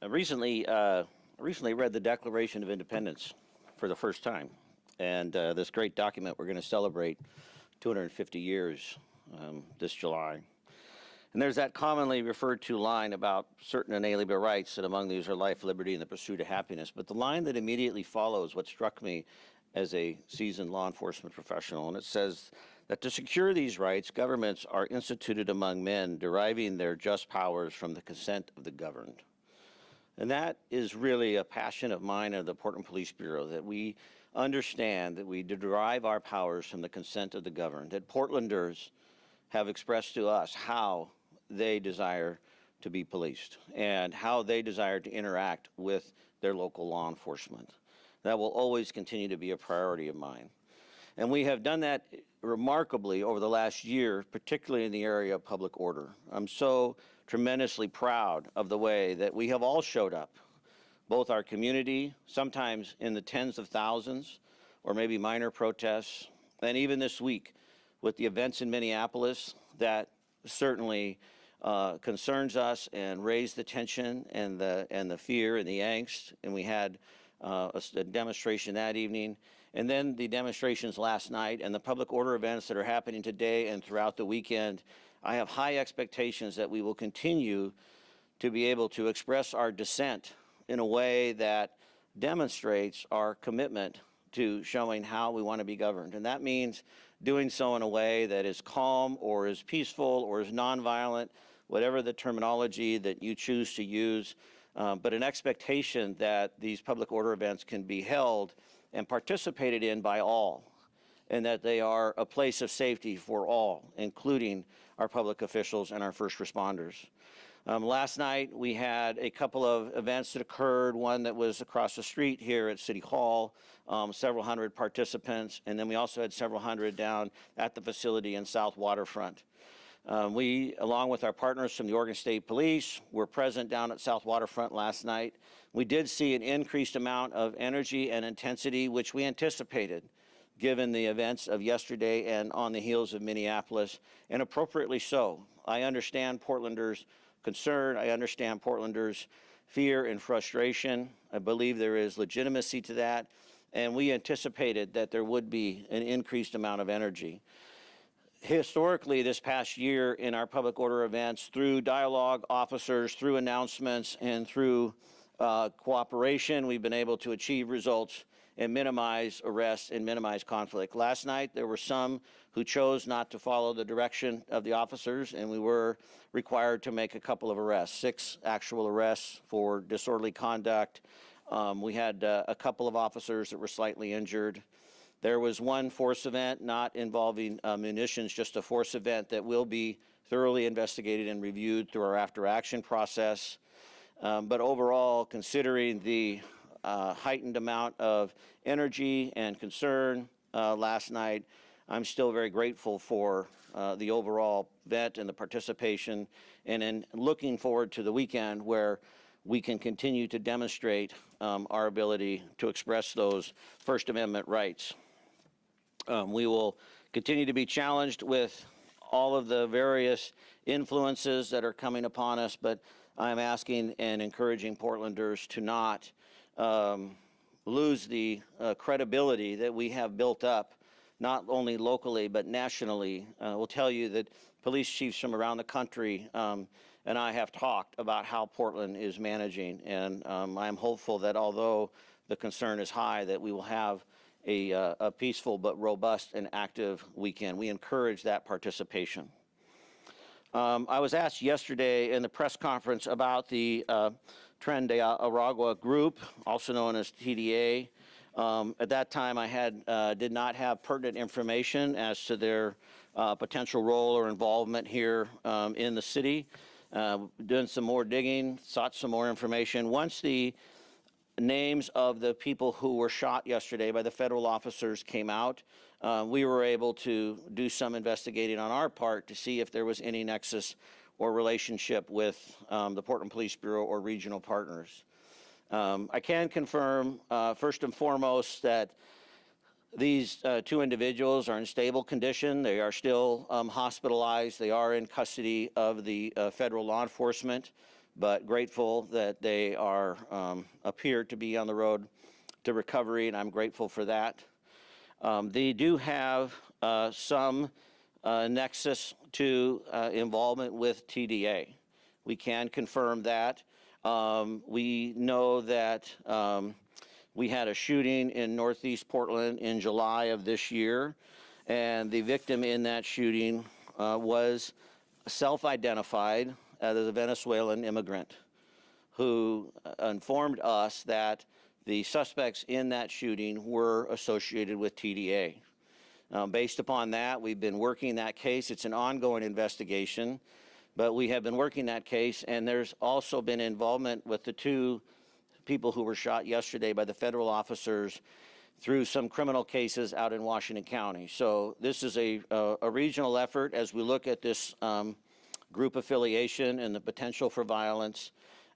I recently read the Declaration of Independence for the first time, and this great document we're going to celebrate 250 years this July. And there's that commonly referred to line about certain inalienable rights, and among these are life, liberty, and the pursuit of happiness. But the line that immediately follows what struck me as a seasoned law enforcement professional, and it says that to secure these rights, governments are instituted among men, deriving their just powers from the consent of the governed. And that is really a passion of mine and of the Portland Police Bureau, that we understand that we derive our powers from the consent of the governed, that Portlanders have expressed to us how they desire to be policed and how they desire to interact with their local law enforcement. That will always continue to be a priority of mine. And we have done that remarkably over the last year, particularly in the area of public order. I'm so tremendously proud of the way that we have all showed up, both our community, sometimes in the tens of thousands, or maybe minor protests, and even this week with the events in Minneapolis that certainly concerns us and raised the tension and the fear and the angst. And we had a demonstration that evening, and then the demonstrations last night and the public order events that are happening today and throughout the weekend. I have high expectations that we will continue to be able to express our dissent in a way that demonstrates our commitment to showing how we want to be governed. And that means doing so in a way that is calm or is peaceful or is nonviolent, whatever the terminology that you choose to use. But an expectation that these public order events can be held and participated in by all, and that they are a place of safety for all, including our public officials and our first responders. Last night, we had a couple of events that occurred, one that was across the street here at City Hall, several hundred participants, and then we also had several hundred down at the facility in South Waterfront. We, along with our partners from the Oregon State Police, were present down at South Waterfront last night. We did see an increased amount of energy and intensity, which we anticipated, given the events of yesterday and on the heels of Minneapolis, and appropriately so. I understand Portlanders' concern. I understand Portlanders' fear and frustration. I believe there is legitimacy to that, and we anticipated that there would be an increased amount of energy. Historically, this past year in our public order events, through dialogue officers, through announcements, and through cooperation, we've been able to achieve results and minimize arrests and minimize conflict. Last night, there were some who chose not to follow the direction of the officers, and we were required to make a couple of arrests, 6 actual arrests for disorderly conduct. We had a couple of officers that were slightly injured. There was one force event not involving munitions, just a force event that will be thoroughly investigated and reviewed through our after-action process. But overall, considering the heightened amount of energy and concern last night, I'm still very grateful for the overall event and the participation, and in looking forward to the weekend where we can continue to demonstrate our ability to express those First Amendment rights. We will continue to be challenged with all of the various influences that are coming upon us, but I'm asking and encouraging Portlanders to not lose the credibility that we have built up, not only locally but nationally. I will tell you that police chiefs from around the country and I have talked about how Portland is managing, and I'm hopeful that although the concern is high, that we will have a peaceful but robust and active weekend. We encourage that participation. I was asked yesterday in the press conference about the Tren de Aragua group, also known as TDA. At that time, I did not have pertinent information as to their potential role or involvement here in the city. Doing some more digging, sought some more information. Once the names of the people who were shot yesterday by the federal officers came out, we were able to do some investigating on our part to see if there was any nexus or relationship with the Portland Police Bureau or regional partners. I can confirm, first and foremost, that these 2 individuals are in stable condition. They are still hospitalized. They are in custody of the federal law enforcement. but grateful that they are appear to be on the road to recovery, and I'm grateful for that. They do have some nexus to involvement with TDA. We can confirm that. We know that we had a shooting in Northeast Portland in July of this year, and the victim in that shooting was self-identified as a Venezuelan immigrant who informed us that the suspects in that shooting were associated with TDA. Based upon that, we've been working that case. It's an ongoing investigation, but we have been working that case, and there's also been involvement with the two people who were shot yesterday by the federal officers through some criminal cases out in Washington County. So this is a regional effort as we look at this group affiliation and the potential for violence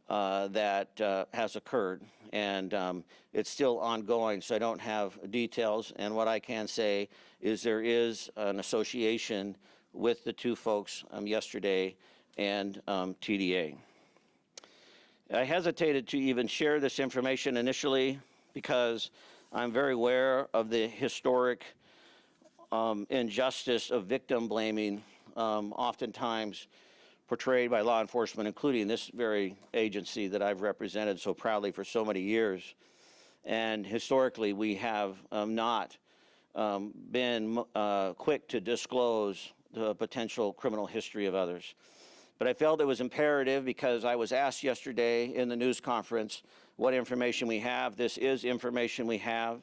that has occurred. And it's still ongoing, so I don't have details. And what I can say is there is an association with the two folks yesterday and TDA. I hesitated to even share this information initially because I'm very aware of the historic injustice of victim blaming, oftentimes portrayed by law enforcement, including this very agency that I've represented so proudly for so many years. And historically, we have not been quick to disclose the potential criminal history of others. But I felt it was imperative because I was asked yesterday in the news conference what information we have. This is information we have.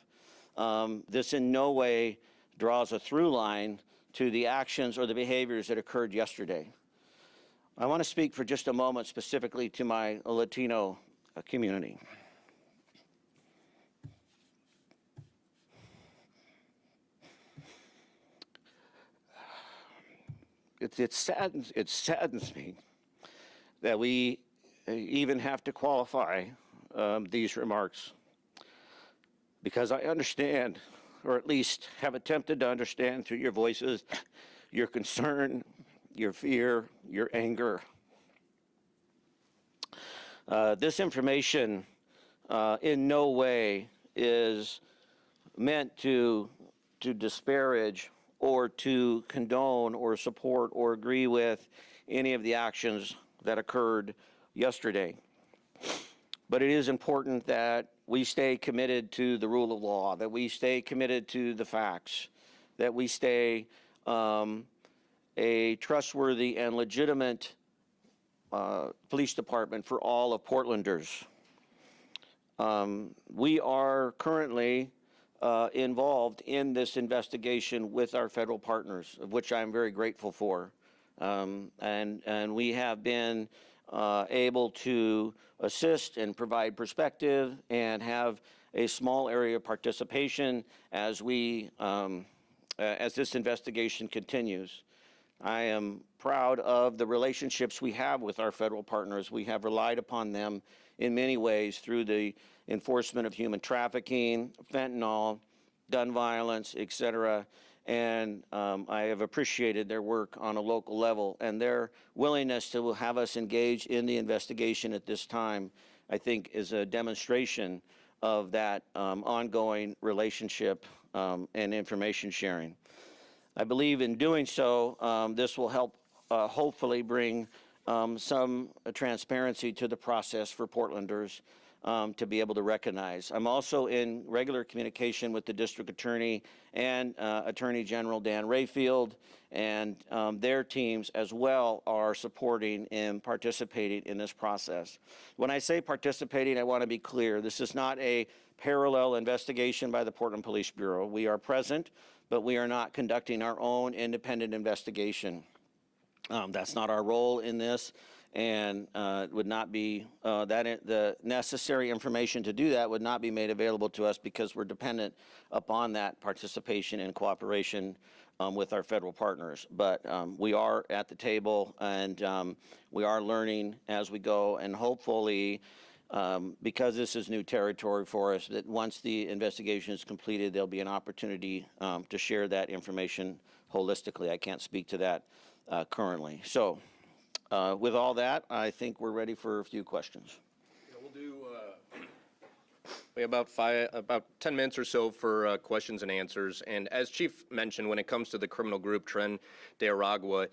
This in no way draws a through line to the actions or the behaviors that occurred yesterday. I want to speak for just a moment specifically to my Latino community. It saddens me that we even have to qualify these remarks, because I understand, or at least have attempted to understand through your voices, your concern, your fear, your anger. This information in no way is meant to disparage or to condone or support or agree with any of the actions that occurred yesterday. But it is important that we stay committed to the rule of law, that we stay committed to the facts, that we stay a trustworthy and legitimate police department for all of Portlanders. We are currently involved in this investigation with our federal partners, of which I'm very grateful for. And we have been able to assist and provide perspective and have a small area of participation as we as this investigation continues. I am proud of the relationships we have with our federal partners. We have relied upon them in many ways through the enforcement of human trafficking, fentanyl, gun violence, et cetera. And I have appreciated their work on a local level, and their willingness to have us engage in the investigation at this time, I think, is a demonstration of that ongoing relationship and information sharing. I believe in doing so, this will help hopefully bring some transparency to the process for Portlanders to be able to recognize. I'm also in regular communication with the district attorney and Attorney General Dan Rayfield, and their teams as well are supporting and participating in this process. When I say participating, I want to be clear. This is not a parallel investigation by the Portland Police Bureau. We are present, but we are not conducting our own independent investigation. That's not our role in this, and would not be the necessary information to do that would not be made available to us because we're dependent upon that participation and cooperation with our federal partners. But we are at the table, and we are learning as we go, and hopefully, because this is new territory for us, that once the investigation is completed, there'll be an opportunity to share that information holistically. I can't speak to that currently. So With all that, I think we're ready for a few questions. Yeah, we'll do we have about 10 minutes or so for questions and answers. And as Chief mentioned, when it comes to the criminal group Tren de Aragua,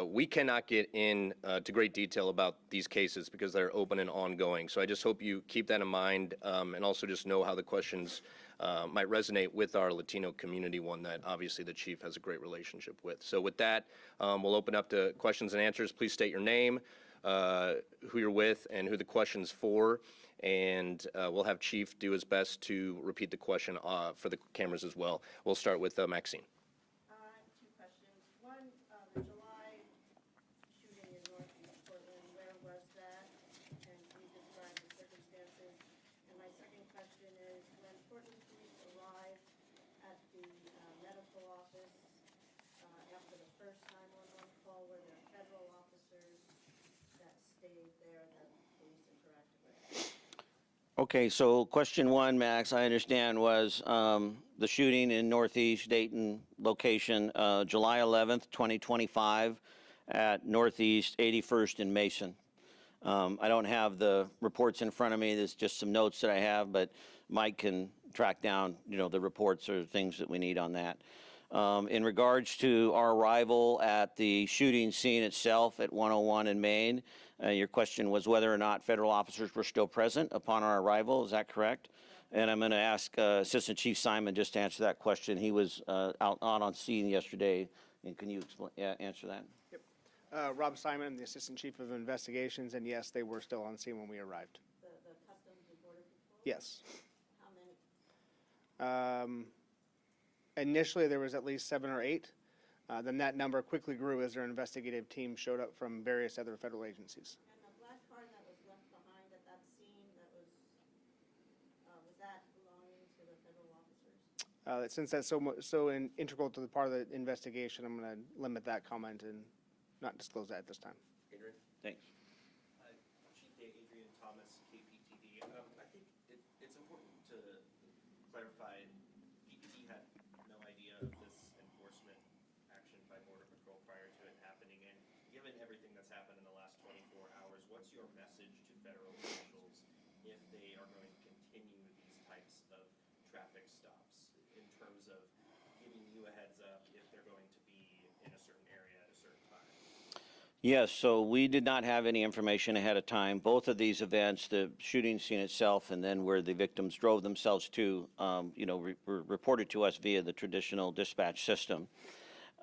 we cannot get in to great detail about these cases because they're open and ongoing. So I just hope you keep that in mind, and also just know how the questions might resonate with our Latino community, one that obviously the Chief has a great relationship with. So with that, we'll open up to questions and answers. Please state your name, who you're with, and who the question's for. And we'll have Chief do his best to repeat the question for the cameras as well. We'll start with Maxine. Two questions. One, the July shooting in Northeast Portland, where was that? And can you describe the circumstances? And my second question is, when Portland police arrived at the medical office after the first 911 call, were there federal officers that stayed there that police interacted with? Okay, so question one, Max, I understand was the shooting in Northeast Dayton location, July 11th, 2025 at Northeast 81st and Mason. I don't have the reports in front of me. There's just some notes that I have, but Mike can track down, the reports or things that we need on that. In regards to our arrival at the shooting scene itself at 101 in Maine, your question was whether or not federal officers were still present upon our arrival. Is that correct? And I'm going to ask Assistant Chief Simon just to answer that question. He was out on scene yesterday. And can you answer that? Yep. Rob Simon, the Assistant Chief of Investigations, and yes, they were still on scene when we arrived. The Customs and Border Patrol? Yes. How many? Initially, there was at least 7 or 8. Then that number quickly grew as their investigative team showed up from various other federal agencies. And the black car that was left behind at that scene, was that belonging to the federal officers? Since that's integral to the part of the investigation, I'm going to limit that comment and not disclose that at this time. Adrian? Thanks. Chief Adrian Thomas, KPTV. I think it's important to clarify, PPD had no idea of this enforcement action by Border Patrol prior to it happening. And given everything that's happened in the last 24 hours, what's your message to federal officials if they are going to continue these types of traffic stops in terms of giving you a heads up if they're going to be in a certain area at a certain time? Yes, so we did not have any information ahead of time. Both of these events, the shooting scene itself and then where the victims drove themselves to, were reported to us via the traditional dispatch system.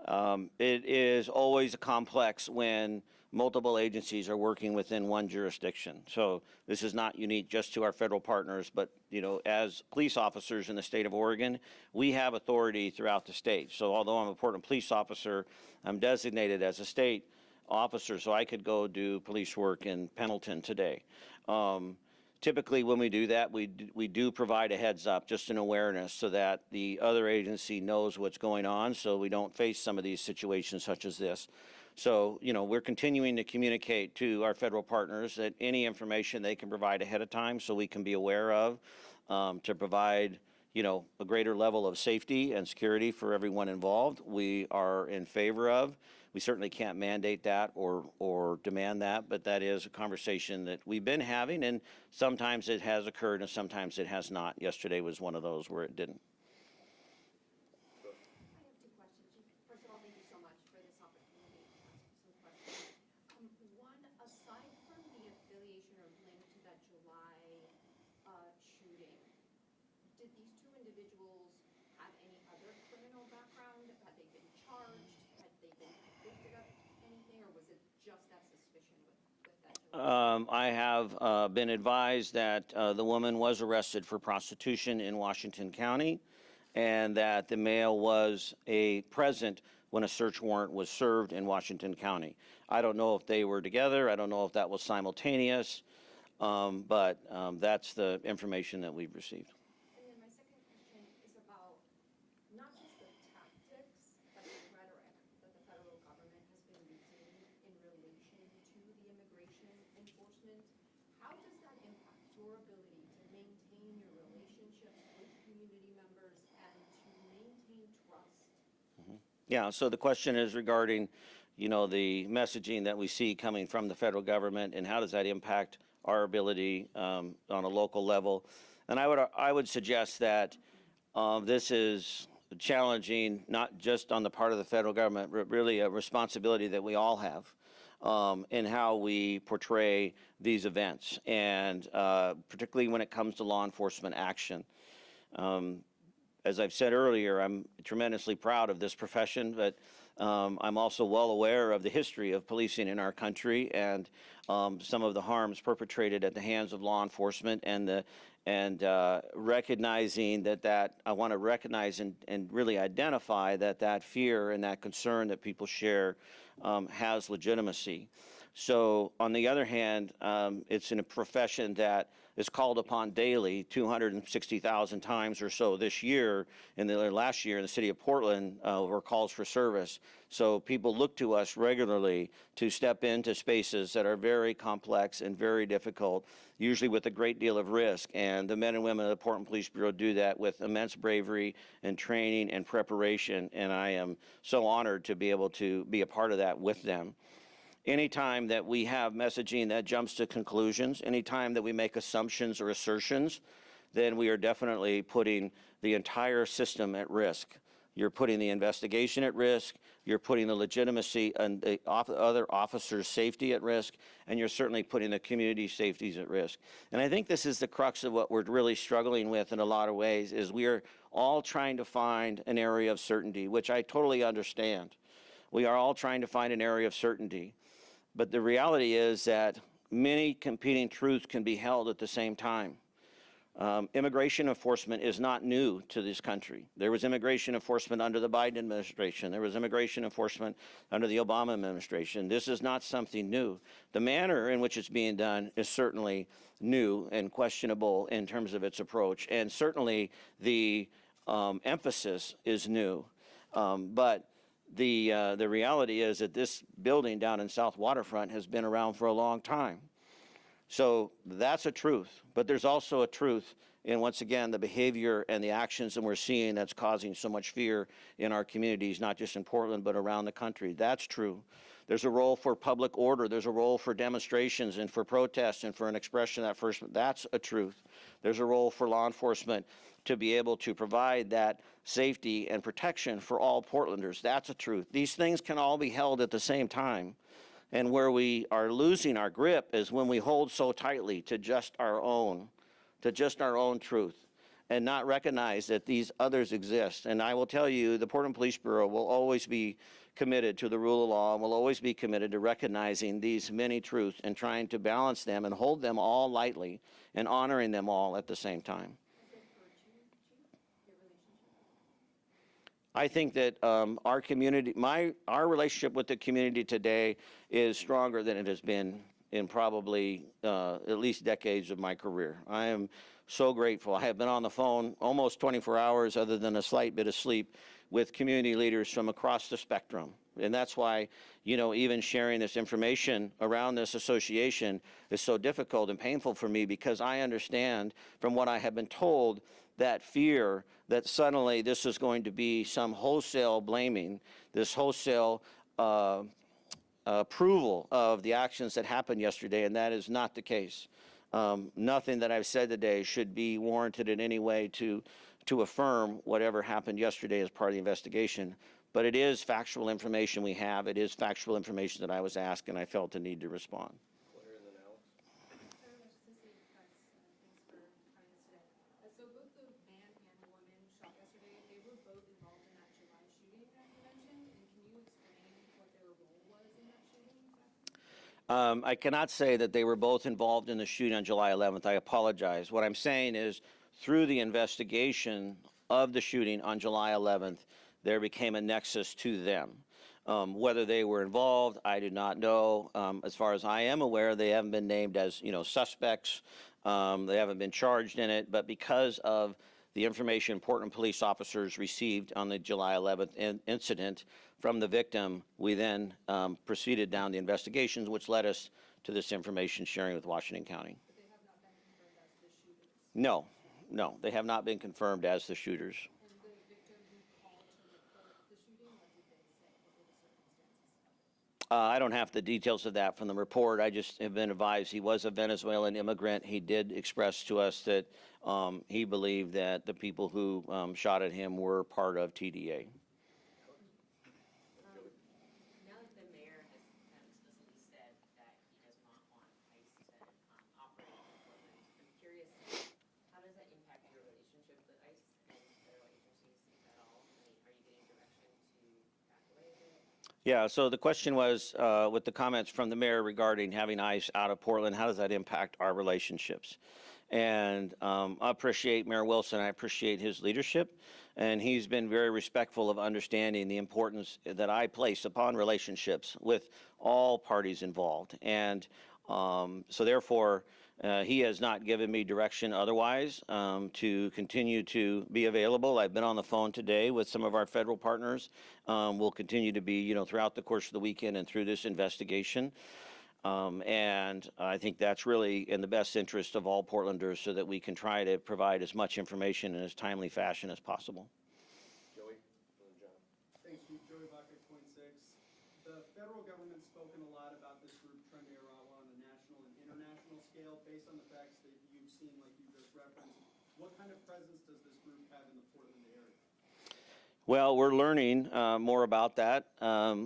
It is always a complex when multiple agencies are working within one jurisdiction. So this is not unique just to our federal partners, but as police officers in the state of Oregon, we have authority throughout the state. So although I'm a Portland police officer, I'm designated as a state officer, so I could go do police work in Pendleton today. Typically, when we do that, we do provide a heads up, just an awareness, so that the other agency knows what's going on, so we don't face some of these situations such as this. So, we're continuing to communicate to our federal partners that any information they can provide ahead of time so we can be aware of, to provide, a greater level of safety and security for everyone involved, we are in favor of. We certainly can't mandate that or demand that, but that is a conversation that we've been having, and sometimes it has occurred and sometimes it has not. Yesterday was one of those where it didn't. I have 2 questions. First of all, thank you so much for this opportunity to ask some questions. One, aside from the affiliation or link to that July shooting, did these 2 individuals have any other criminal background? Had they been charged? Had they been convicted of anything, or was it just that suspicion with that July? I have been advised that the woman was arrested for prostitution in Washington County, and that the male was present when a search warrant was served in Washington County. I don't know if they were together. I don't know if that was simultaneous, but that's the information that we've received. And then my second question is about not just the tactics, but the rhetoric that the federal government has been using in relation to the immigration enforcement. How does that impact your ability to maintain your relationships with community members and to maintain trust? Yeah, so the question is regarding, the messaging that we see coming from the federal government, and how does that impact our ability on a local level. And I would suggest that this is challenging, not just on the part of the federal government, but really a responsibility that we all have in how we portray these events, and particularly when it comes to law enforcement action. As I've said earlier, I'm tremendously proud of this profession, but I'm also well aware of the history of policing in our country, and some of the harms perpetrated at the hands of law enforcement, and recognizing that I want to recognize and really identify that fear and that concern that people share has legitimacy. So on the other hand, it's in a profession that is called upon daily 260,000 times or so this year. In the last year in the city of Portland were calls for service. So people look to us regularly to step into spaces that are very complex and very difficult, usually with a great deal of risk. And the men and women of the Portland Police Bureau do that with immense bravery and training and preparation. And I am so honored to be able to be a part of that with them. Anytime that we have messaging that jumps to conclusions, anytime that we make assumptions or assertions, then we are definitely putting the entire system at risk. You're putting the investigation at risk, you're putting the legitimacy and the other officers' safety at risk, and you're certainly putting the community safeties at risk. And I think this is the crux of what we're really struggling with in a lot of ways, is we are all trying to find an area of certainty, which I totally understand. We are all trying to find an area of certainty. But the reality is that many competing truths can be held at the same time. Immigration enforcement is not new to this country. There was immigration enforcement under the Biden administration. There was immigration enforcement under the Obama administration. This is not something new. The manner in which it's being done is certainly new and questionable in terms of its approach. And certainly the emphasis is new. But the reality is that this building down in South Waterfront has been around for a long time. So that's a truth, but there's also a truth in, once again, the behavior and the actions that we're seeing that's causing so much fear in our communities, not just in Portland, but around the country. That's true. There's a role for public order. There's a role for demonstrations and for protests and for an expression of that first. That's a truth. There's a role for law enforcement to be able to provide that safety and protection for all Portlanders. That's a truth. These things can all be held at the same time. And where we are losing our grip is when we hold so tightly to just our own truth, and not recognize that these others exist. And I will tell you, the Portland Police Bureau will always be committed to the rule of law, and will always be committed to recognizing these many truths and trying to balance them and hold them all lightly and honoring them all at the same time. I think that our community, our relationship with the community today is stronger than it has been in probably at least decades of my career. I am so grateful. I have been on the phone almost 24 hours, other than a slight bit of sleep, with community leaders from across the spectrum. And that's why, even sharing this information around this association is so difficult and painful for me, because I understand from what I have been told that fear that suddenly this is going to be some wholesale blaming, this wholesale approval of the actions that happened yesterday, and that is not the case. Nothing that I've said today should be warranted in any way to affirm whatever happened yesterday as part of the investigation. But it is factual information we have. It is factual information that I was asked, and I felt the need to respond. So both the man and the woman shot yesterday, they were both involved in that July shooting that you mentioned. And can you explain what their role was in that shooting? I cannot say that they were both involved in the shooting on July 11th. I apologize. What I'm saying is, through the investigation of the shooting on July 11th, there became a nexus to them. Whether they were involved, I do not know. As far as I am aware, they haven't been named as, suspects. They haven't been charged in it, but because of the information Portland police officers received on the July 11th incident from the victim, we then proceeded down the investigations, which led us to this information sharing with Washington County. But they have not been confirmed as the shooters. No, they have not been confirmed as the shooters. And the victim who called to report the shooting, what did they say? What were the circumstances of it? I don't have the details of that from the report. I just have been advised he was a Venezuelan immigrant. He did express to us that he believed that the people who shot at him were part of TDA. Now that the mayor has kind of explicitly said that he does not want ICE to operate in Portland, I'm curious, how does that impact your relationship with ICE and federal agencies, if at all? I mean, are you getting direction to back away a bit? Yeah, so the question was, with the comments from the mayor regarding having ICE out of Portland, how does that impact our relationships? And I appreciate Mayor Wilson. I appreciate his leadership. And he's been very respectful of understanding the importance that I place upon relationships with all parties involved. And so therefore, he has not given me direction otherwise to continue to be available. I've been on the phone today with some of our federal partners. We'll continue to be, throughout the course of the weekend and through this investigation. And I think that's really in the best interest of all Portlanders so that we can try to provide as much information in as timely fashion as possible. Joey, and then John. Thanks, Chief. Joey Bucket, Point Six. The federal government's spoken a lot about this group, Tren de Aragua, on a national and international scale. Based on the facts that you've seen, like you just referenced, what kind of presence does this group have in the Portland area? Well, we're learning more about that.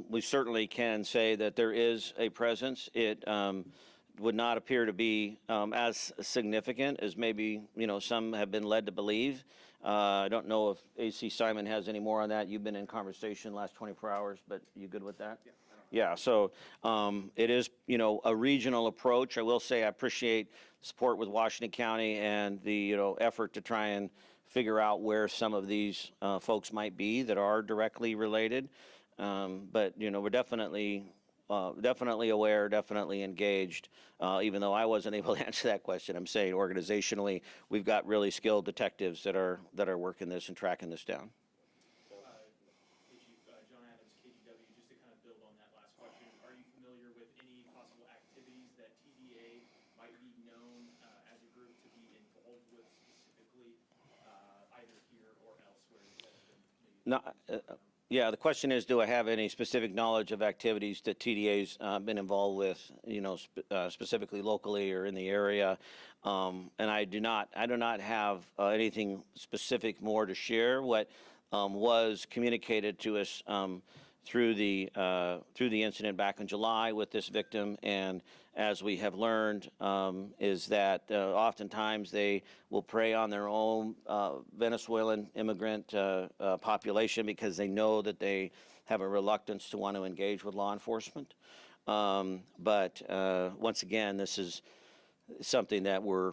We certainly can say that there is a presence. It would not appear to be as significant as maybe, some have been led to believe. I don't know if AC Simon has any more on that. You've been in conversation last 24 hours, but you good with that? Yeah, so it is, a regional approach. I will say I appreciate support with Washington County and the, effort to try and figure out where some of these folks might be that are directly related. But, we're definitely aware, definitely engaged, even though I wasn't able to answer that question. I'm saying organizationally, we've got really skilled detectives that are working this and tracking this down. Hey, Chief, John Adams, KDW, just to kind of build on that last question, are you familiar with any possible activities that TDA might be known as a group to be involved with specifically, either here or elsewhere that have been maybe? Yeah, the question is, do I have any specific knowledge of activities that TDA's been involved with, specifically locally or in the area? And I do not have anything specific more to share. What was communicated to us through the incident back in July with this victim, and as we have learned, is that oftentimes they will prey on their own Venezuelan immigrant population because they know that they have a reluctance to want to engage with law enforcement. But once again, this is something that we're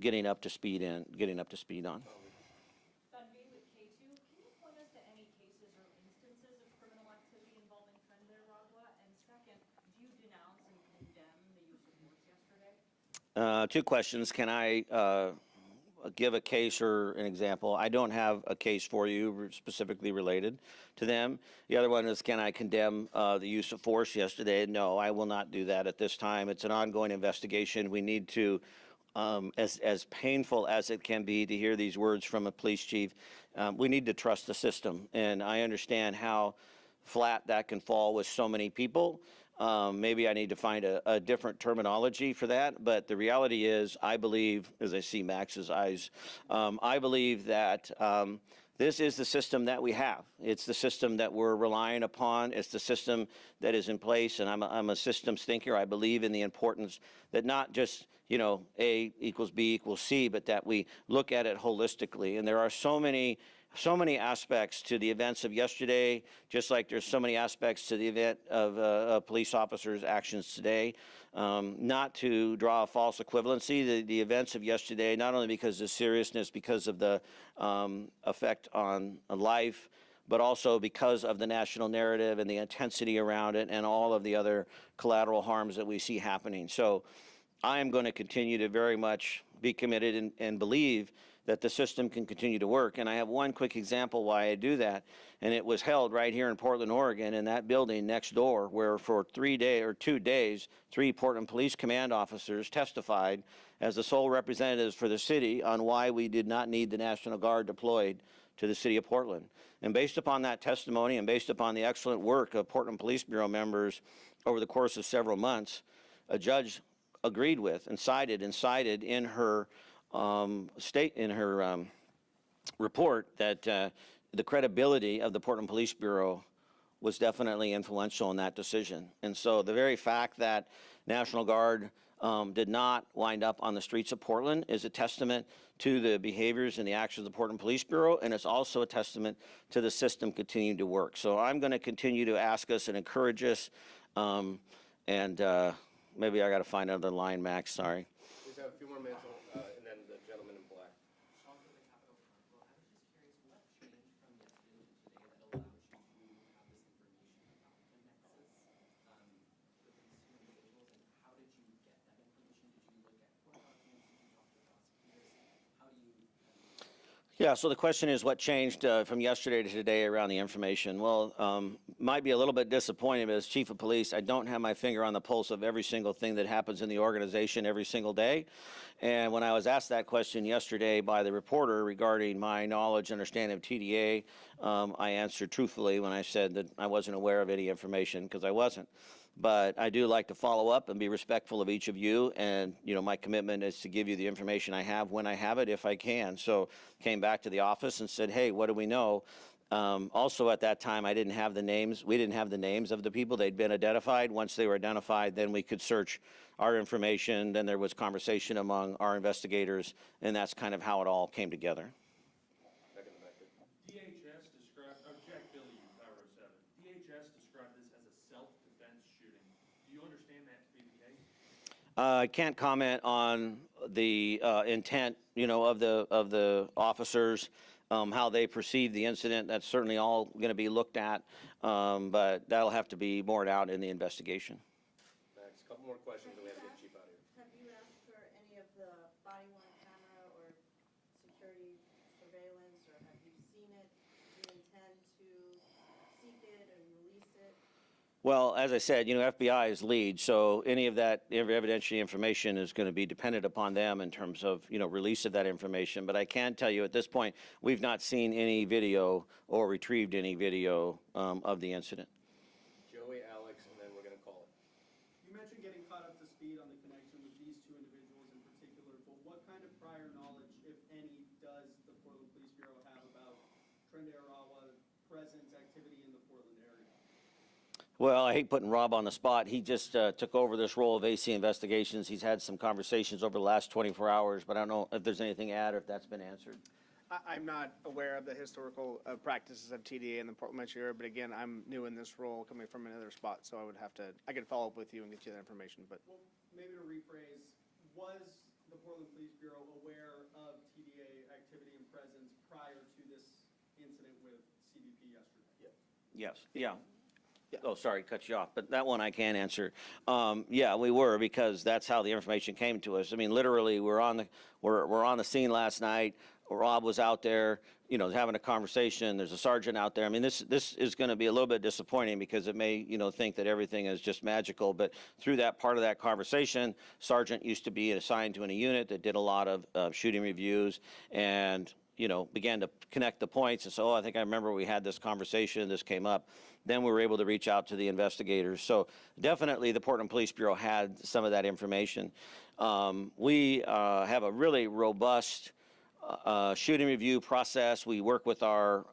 getting up to speed on. Dunby with K2, can you point us to any cases or instances of criminal activity involving Tren de Aragua? And second, do you denounce and condemn the use of force yesterday? Two questions. Can I give a case or an example? I don't have a case for you specifically related to them. The other one is, can I condemn the use of force yesterday? No, I will not do that at this time. It's an ongoing investigation. We need to, as painful as it can be to hear these words from a police chief, we need to trust the system. And I understand how flat that can fall with so many people. Maybe I need to find a different terminology for that, but the reality is, I believe, as I see Max's eyes, I believe that this is the system that we have. It's the system that we're relying upon. It's the system that is in place, and I'm a systems thinker. I believe in the importance that not just, A equals B equals C, but that we look at it holistically. And there are so many aspects to the events of yesterday, just like there's so many aspects to the event of a police officer's actions today. Not to draw a false equivalency, the events of yesterday, not only because of the seriousness, because of the effect on life, but also because of the national narrative and the intensity around it and all of the other collateral harms that we see happening. So I am going to continue to very much be committed and believe that the system can continue to work. And I have one quick example why I do that, and it was held right here in Portland, Oregon, in that building next door, where for 2 days, 3 Portland Police Command officers testified as the sole representatives for the city on why we did not need the National Guard deployed to the city of Portland. And based upon that testimony and based upon the excellent work of Portland Police Bureau members, over the course of several months, a judge agreed with and cited in her report that the credibility of the Portland Police Bureau was definitely influential in that decision. And so the very fact that National Guard did not wind up on the streets of Portland is a testament to the behaviors and the actions of the Portland Police Bureau, and it's also a testament to the system continuing to work. So I'm going to continue to ask us and encourage us, and maybe I got to find another line, Max, sorry. We have a few more minutes, and then the gentleman in black. Sean from the Capitol Chronicle, I was just curious, what changed from yesterday to today that allowed you to have this information about the nexus with these two individuals, and how did you get that information? Did you look at court documents? Did you talk to prosecutors? How do you? Yeah, so the question is what changed from yesterday to today around the information? Well, might be a little bit disappointing, but as chief of police, I don't have my finger on the pulse of every single thing that happens in the organization every single day. And when I was asked that question yesterday by the reporter regarding my knowledge, understanding of TDA, I answered truthfully when I said that I wasn't aware of any information, because I wasn't. But I do like to follow up and be respectful of each of you, and my commitment is to give you the information I have when I have it, if I can. So came back to the office and said, hey, what do we know? Also at that time, we didn't have the names of the people. They'd been identified. Once they were identified, then we could search our information. Then there was conversation among our investigators, and that's kind of how it all came together. DHS described, Jack Billy, Power 07. DHS described this as a self-defense shooting. Do you understand that to be the case? I can't comment on the intent, of the officers, how they perceive the incident. That's certainly all going to be looked at, but that'll have to be borne out in the investigation. Max, a couple more questions, and we have to get Chief out of here. Have you asked for any of the body-worn camera or security surveillance, or have you seen it? Do you intend to seek it and release it? Well, as I said, FBI is lead, so any of that evidentiary information is going to be dependent upon them in terms of, release of that information. But I can tell you at this point, we've not seen any video or retrieved any video of the incident. Joey, Alex, and then we're going to call it. You mentioned getting caught up to speed on the connection with these two individuals in particular, but what kind of prior knowledge, if any, does the Portland Police Bureau have about Trend Arawa presence, activity in the Portland area? Well, I hate putting Rob on the spot. He just took over this role of AC Investigations. He's had some conversations over the last 24 hours, but I don't know if there's anything to add or if that's been answered. I'm not aware of the historical practices of TDA in the Portland metro area, but again, I'm new in this role coming from another spot, so I could follow up with you and get you that information, but. Well, maybe to rephrase, was the Portland Police Bureau aware of TDA activity and presence prior to this incident with CBP yesterday? Yes, yeah. Oh, sorry, cut you off, but that one I can answer. Yeah, we were, because that's how the information came to us. I mean, literally, we're on the scene last night. Rob was out there, having a conversation. There's a sergeant out there. I mean, this is going to be a little bit disappointing, because it may, think that everything is just magical. But through that part of that conversation, sergeant used to be assigned to a unit that did a lot of shooting reviews, and began to connect the points and say, oh, I think I remember we had this conversation, this came up. Then we were able to reach out to the investigators. So definitely the Portland Police Bureau had some of that information. We have a really robust shooting review process. We work with our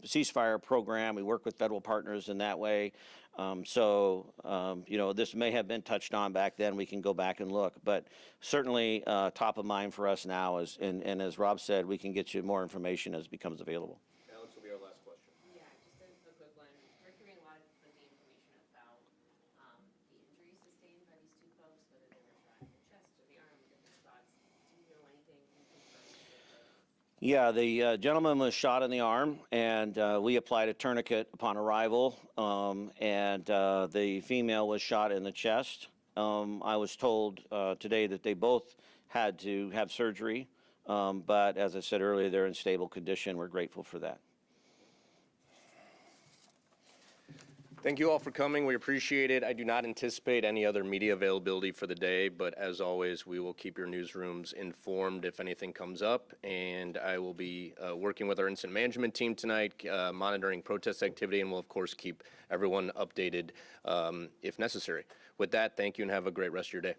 ceasefire program. We work with federal partners in that way. This may have been touched on back then. We can go back and look, but certainly top of mind for us now is, and as Rob said, we can get you more information as it becomes available. Alex will be our last question. Yeah, just a quick one. We're hearing a lot of conflicting information about the injuries sustained by these two folks, whether they were shot in the chest or the arm or different shots. Do you know anything confirmed with this? Yeah, the gentleman was shot in the arm, and we applied a tourniquet upon arrival, and the female was shot in the chest. I was told today that they both had to have surgery, but as I said earlier, they're in stable condition. We're grateful for that. Thank you all for coming. We appreciate it. I do not anticipate any other media availability for the day, but as always, we will keep your newsrooms informed if anything comes up. And I will be working with our incident management team tonight, monitoring protest activity, and we'll, of course, keep everyone updated if necessary. With that, thank you and have a great rest of your day.